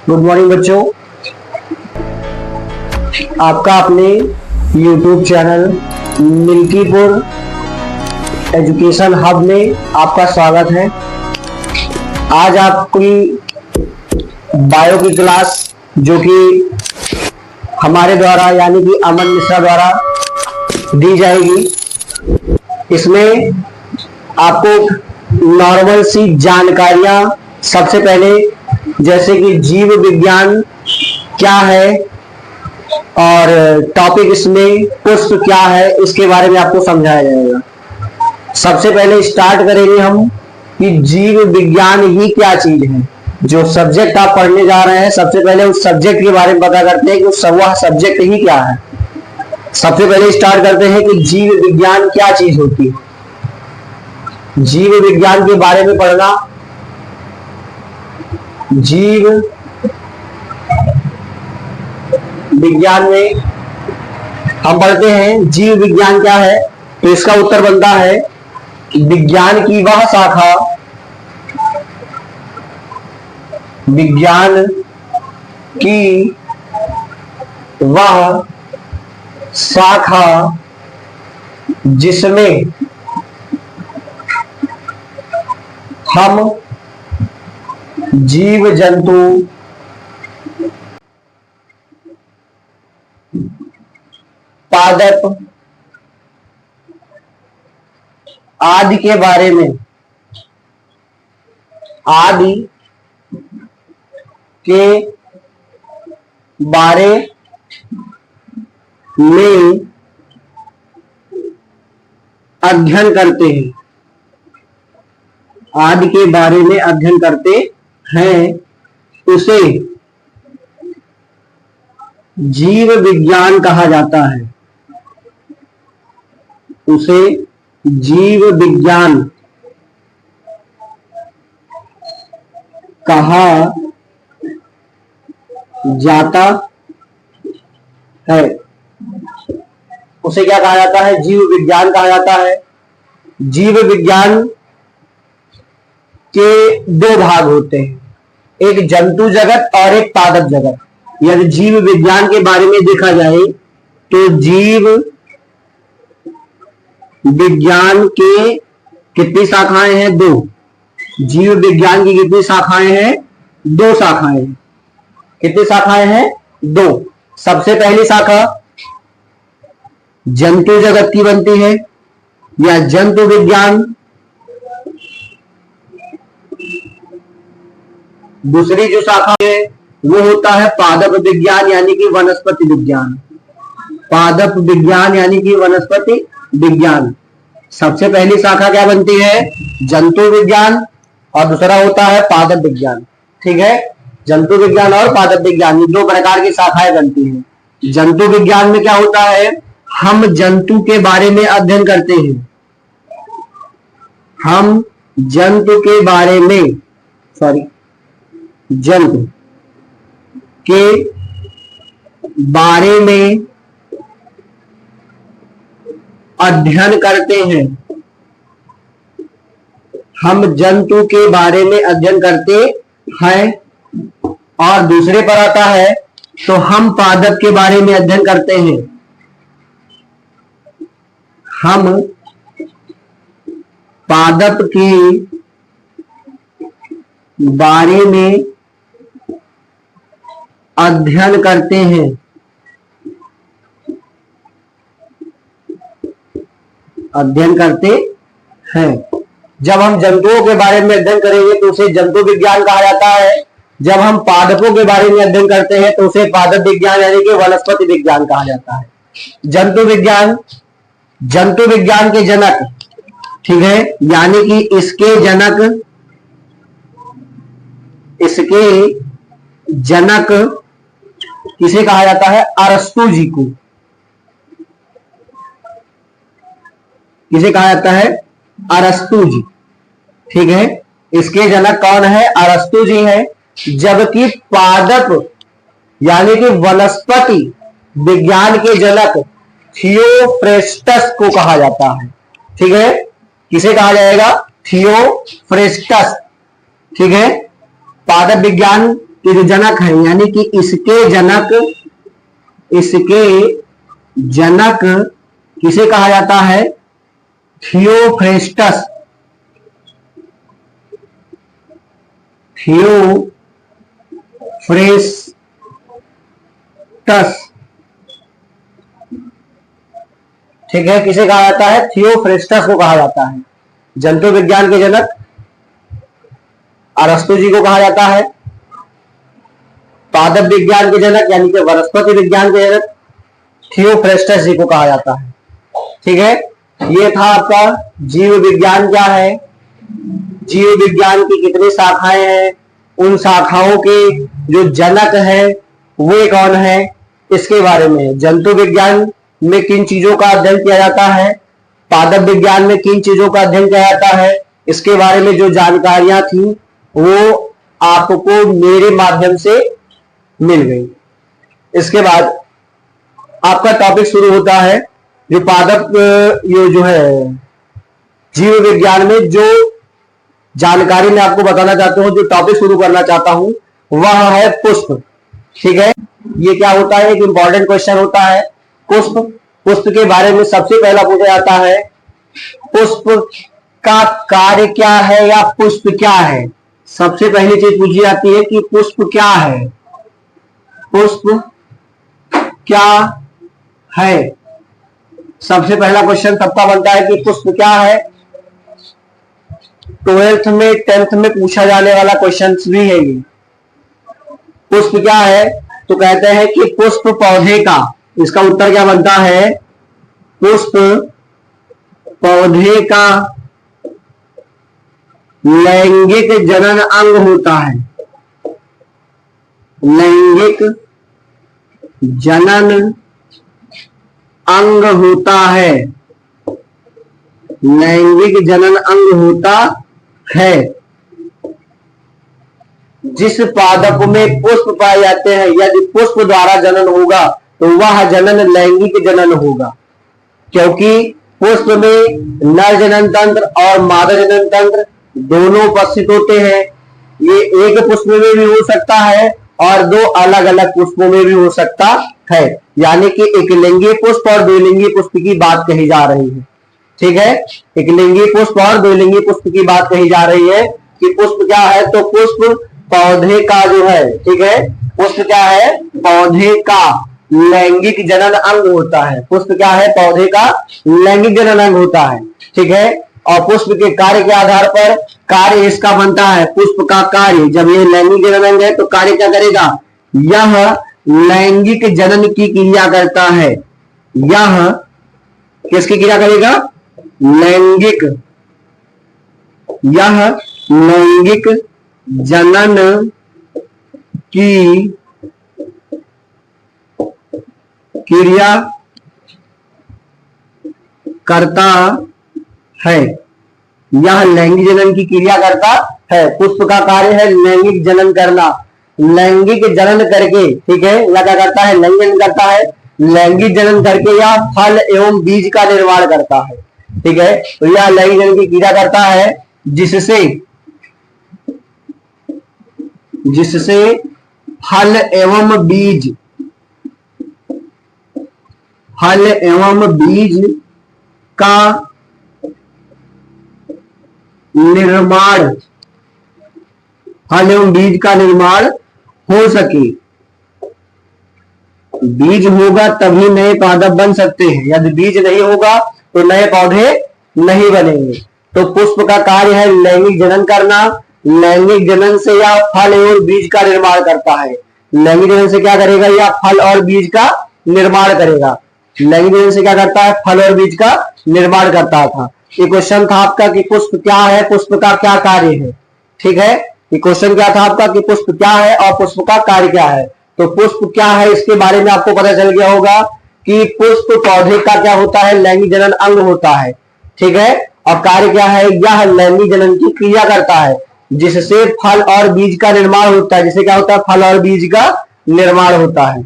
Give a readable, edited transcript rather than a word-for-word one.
Good morning बच्चों, आपका अपने YouTube channel Milkipur education hub में आपका स्वागत है। आज आपकी बायो की क्लास जो कि हमारे द्वारा यानी कि अमन मिश्रा द्वारा दी जाएगी, इसमें आपको नॉर्मल सी जानकारियां सबसे पहले जैसे कि जीव विज्ञान क्या है और टॉपिक इसमें पुष्प क्या है, इसके बारे में आपको समझाया जाएगा। सबसे पहले स्टार्ट करेंगे हम कि जीव विज्ञान ही क्या चीज है। जो सब्जेक्ट आप पढ़ने जा रहे हैं, सबसे पहले उस सब्जेक्ट के बारे में पता करते हैं कि वह सब्जेक्ट ही क्या है। सबसे पहले स्टार्ट करते हैं कि जीव विज्ञान क्या चीज होती है। जीव विज्ञान के बारे में पढ़ना, जीव विज्ञान में हम पढ़ते हैं जीव विज्ञान क्या है, तो इसका उत्तर बनता है विज्ञान की वह शाखा, विज्ञान की वह शाखा जिसमें हम जीव जंतु पादप आदि के बारे में अध्ययन करते हैं। आदि के बारे में अध्ययन करते हैं, उसे जीव विज्ञान कहा जाता है। उसे जीव विज्ञान कहा जाता है। उसे क्या कहा जाता है? जीव विज्ञान कहा जाता है। जीव विज्ञान के दो भाग होते हैं, एक जंतु जगत और एक पादप जगत। यदि जीव विज्ञान के बारे में देखा जाए तो जीव विज्ञान के कितनी शाखाएं हैं? दो। जीव विज्ञान की कितनी शाखाएं हैं? दो शाखाएं हैं। कितनी शाखाएं हैं? दो। सबसे पहली शाखा जंतु जगत की बनती है या जंतु विज्ञान। दूसरी जो शाखा है वो होता है पादप विज्ञान यानी कि वनस्पति विज्ञान। पादप विज्ञान यानी कि वनस्पति विज्ञान। सबसे पहली शाखा क्या बनती है? जंतु विज्ञान, और दूसरा होता है पादप विज्ञान। ठीक है, जंतु विज्ञान और पादप विज्ञान, ये दो प्रकार की शाखाएं बनती हैं। जंतु विज्ञान में क्या होता है? हम जंतु के बारे में अध्ययन करते हैं। हम जंतु के बारे में जंतु के बारे में अध्ययन करते हैं। हम जंतु के बारे में अध्ययन करते हैं। और दूसरे पर आता है तो हम पादप के बारे में अध्ययन करते हैं। हम पादप के बारे में अध्ययन करते हैं। अध्ययन करते हैं। जब हम जंतुओं के बारे में अध्ययन करेंगे तो उसे जंतु विज्ञान कहा जाता है। जब हम पादपों के बारे में अध्ययन करते हैं तो उसे पादप विज्ञान यानी कि वनस्पति विज्ञान कहा जाता है। जंतु विज्ञान, जंतु विज्ञान के जनक, ठीक है, यानी कि इसके जनक किसे कहा जाता है? अरस्तु जी को। किसे कहा जाता है? अरस्तु जी। ठीक है, इसके जनक कौन है? अरस्तु जी है। जबकि पादप यानी कि वनस्पति विज्ञान के जनक थियोफ्रेस्टस को कहा जाता है। ठीक है, किसे कहा जाएगा? थियोफ्रेस्टस। ठीक है, पादप विज्ञान के जो जनक है, यानी कि इसके जनक किसे कहा जाता है? थियोफ्रेस्टस। ठीक है, किसे कहा जाता है? थियोफ्रेस्टस को कहा जाता है। जंतु विज्ञान के जनक अरस्तु जी को कहा जाता है। पादप विज्ञान के जनक यानी कि वनस्पति विज्ञान के जनक थियोफ्रेस्टस जी को कहा जाता है। ठीक है, ये था आपका जीव विज्ञान क्या है, जीव विज्ञान की कितनी शाखाएं हैं, उन शाखाओं के जो जनक है वे कौन है, इसके बारे में। जंतु विज्ञान में किन चीजों का अध्ययन किया जाता है, पादप विज्ञान में किन चीजों का अध्ययन किया जाता है, इसके बारे में जो जानकारियां थी वो आपको मेरे माध्यम से मिल गई। इसके बाद आपका टॉपिक शुरू होता है जो पादप ये जो है जीव विज्ञान में जो जानकारी मैं आपको बताना चाहता हूं, जो टॉपिक शुरू करना चाहता हूं वह है पुष्प। ठीक है, ये क्या होता है? एक इंपॉर्टेंट क्वेश्चन होता है पुष्प। पुष्प के बारे में सबसे पहला पूछा जाता है पुष्प का कार्य क्या है या पुष्प क्या है। सबसे पहली चीज पूछी जाती है कि पुष्प क्या है, पुष्प क्या है। सबसे पहला क्वेश्चन सबका बनता है कि पुष्प क्या है। 12th में 10th में पूछा जाने वाला क्वेश्चन भी है ये। पुष्प क्या है तो कहते हैं कि पुष्प पौधे का, इसका उत्तर क्या बनता है? पुष्प पौधे का लैंगिक जनन अंग होता है। लैंगिक जनन अंग होता है, लैंगिक जनन अंग होता है। जिस पादप में पुष्प पाए जाते हैं, यदि पुष्प द्वारा जनन होगा तो वह जनन लैंगिक जनन होगा, क्योंकि पुष्प में नर जनन तंत्र और मादा जनन तंत्र दोनों उपस्थित होते हैं। ये एक पुष्प में भी हो सकता है और दो अलग अलग पुष्पों में भी हो सकता है, यानी कि एक लिंगी पुष्प और द्विलिंगी पुष्प की बात कही जा रही है। ठीक है, एक लिंगी पुष्प और द्विलिंगी पुष्प की बात कही जा रही है कि पुष्प क्या है तो पुष्प पौधे का जो है, ठीक है, पुष्प क्या है? पौधे का लैंगिक जनन अंग होता है। पुष्प क्या है? पौधे का लैंगिक जनन अंग होता है। ठीक है, और पुष्प के कार्य के आधार पर कार्य इसका बनता है। पुष्प का कार्य, जब ये लैंगिक जनन अंग है तो कार्य क्या करेगा? यह लैंगिक जनन की क्रिया करता है। यह किसकी क्रिया करेगा? लैंगिक, यह लैंगिक जनन की क्रिया करता है। यह लैंगिक जनन की क्रिया करता है। पुष्प का कार्य है लैंगिक जनन करना। लैंगिक जनन करके, ठीक है, यह क्या करता है? लैंगिक जनन करता है। लैंगिक जनन करके यह फल एवं बीज का निर्माण करता है। ठीक है, तो यह लैंगिक जनन की क्रिया करता है जिससे फल एवं बीज का निर्माण, फल एवं बीज का निर्माण हो सके। बीज होगा तभी नए पादप बन सकते हैं, यदि बीज नहीं होगा तो नए पौधे नहीं बनेंगे। तो पुष्प का कार्य है लैंगिक जनन करना। लैंगिक जनन से यह फल एवं बीज का निर्माण करता है। लैंगिक जनन से क्या करेगा? यह फल और बीज का निर्माण करेगा। लैंगिक जनन से क्या करता है? फल और बीज का निर्माण करता था। ये क्वेश्चन था आपका कि पुष्प क्या है, पुष्प का क्या कार्य है। ठीक है, ये क्वेश्चन क्या था आपका कि पुष्प क्या है और पुष्प का कार्य क्या है। तो पुष्प क्या है इसके बारे में आपको पता चल गया होगा कि पुष्प पौधे का क्या होता है? लैंगिक जनन अंग होता है। ठीक है, और कार्य क्या है? यह लैंगिक जनन की क्रिया करता है जिससे फल और बीज का निर्माण होता है। जिससे क्या होता है? फल और बीज का निर्माण होता है।